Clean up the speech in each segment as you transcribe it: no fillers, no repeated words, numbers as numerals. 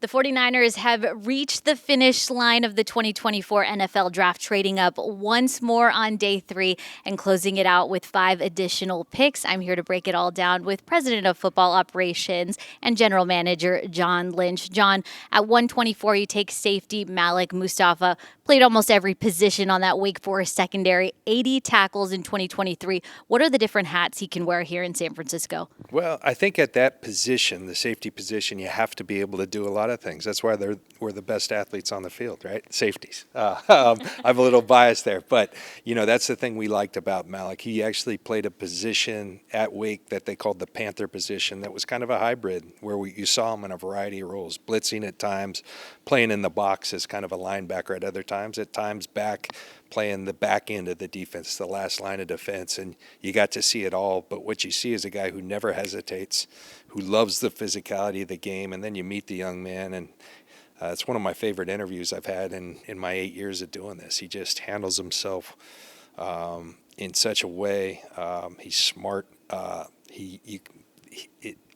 The 49ers have reached the finish line of the 2024 NFL Draft, trading up once more on day 3 and closing it out with 5 additional picks. I'm here to break it all down with President of Football Operations and General Manager John Lynch. John, at 124, you take safety Malik Mustafa, played almost every position on that Wake Forest secondary, 80 tackles in 2023. What are the different hats he can wear here in San Francisco? Well, I think at that position, the safety position, you have to be able to do a lot of things. That's why we're the best athletes on the field, right? Safeties. I'm a little biased there, but that's the thing we liked about Malik. He actually played a position at Wake that they called the Panther position. That was kind of a hybrid where you saw him in a variety of roles, blitzing at times, playing in the box as kind of a linebacker at times back, playing the back end of the defense, the last line of defense, and you got to see it all. But what you see is a guy who never hesitates, who loves the physicality of the game, and then you meet the young man, and it's one of my favorite interviews I've had in my 8 years of doing this. He just handles himself in such a way. He's smart.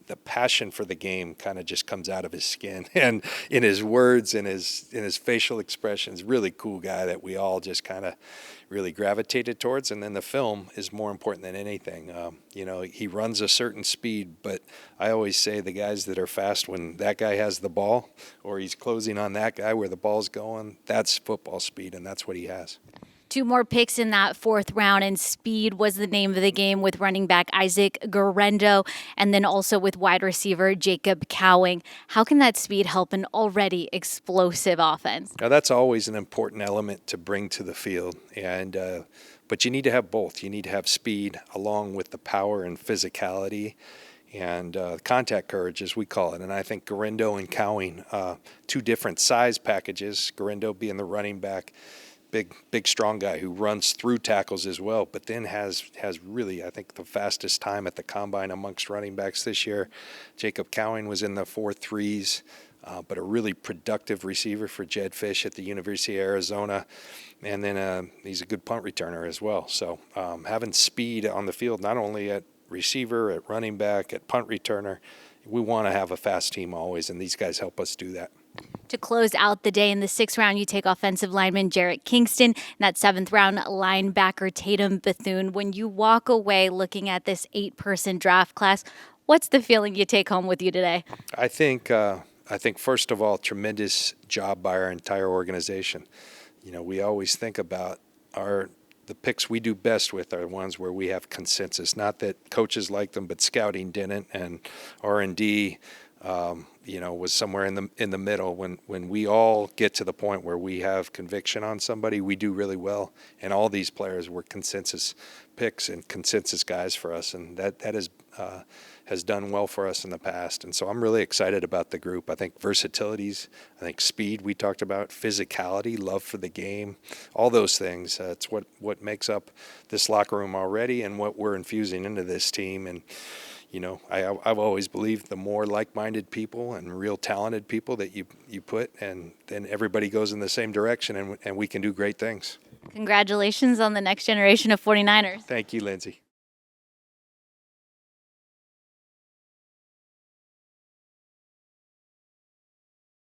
The passion for the game kind of just comes out of his skin and in his words and his facial expressions. Really cool guy that we all just kind of really gravitated towards. And then the film is more important than anything. He runs a certain speed, but I always say the guys that are fast, when that guy has the ball or he's closing on that guy where the ball's going, that's football speed, and that's what he has. 2 more picks in that 4th round, and speed was the name of the game with running back Isaac Guerendo and then also with wide receiver Jacob Cowing. How can that speed help an already explosive offense? Now, that's always an important element to bring to the field, but you need to have both. You need to have speed along with the power and physicality and contact courage, as we call it. And I think Guerendo and Cowing, 2 different size packages, Guerendo being the running back, big strong guy who runs through tackles as well, but then has really, I think, the fastest time at the combine amongst running backs this year. Jacob Cowing was in the 4.3s, but a really productive receiver for Jed Fish at the University of Arizona. And then he's a good punt returner as well. So having speed on the field, not only at receiver, at running back, at punt returner, we want to have a fast team always, and these guys help us do that. To close out the day in the 6th round, you take offensive lineman Jarrett Kingston, and that 7th round linebacker Tatum Bethune. When you walk away looking at this 8-person draft class, what's the feeling you take home with you today? I think first of all, tremendous job by our entire organization. We always think about the picks we do best with are the ones where we have consensus. Not that coaches like them, but scouting didn't, and R&D was somewhere in the middle. When we all get to the point where we have conviction on somebody, we do really well. And all these players were consensus picks and consensus guys for us, and that has done well for us in the past. And so I'm really excited about the group. I think versatilities, I think speed we talked about, physicality, love for the game, all those things. It's what makes up this locker room already and what we're infusing into this team. And I've always believed the more like-minded people and real talented people that you put, and then everybody goes in the same direction, and we can do great things. Congratulations on the next generation of 49ers. Thank you, Lindsay.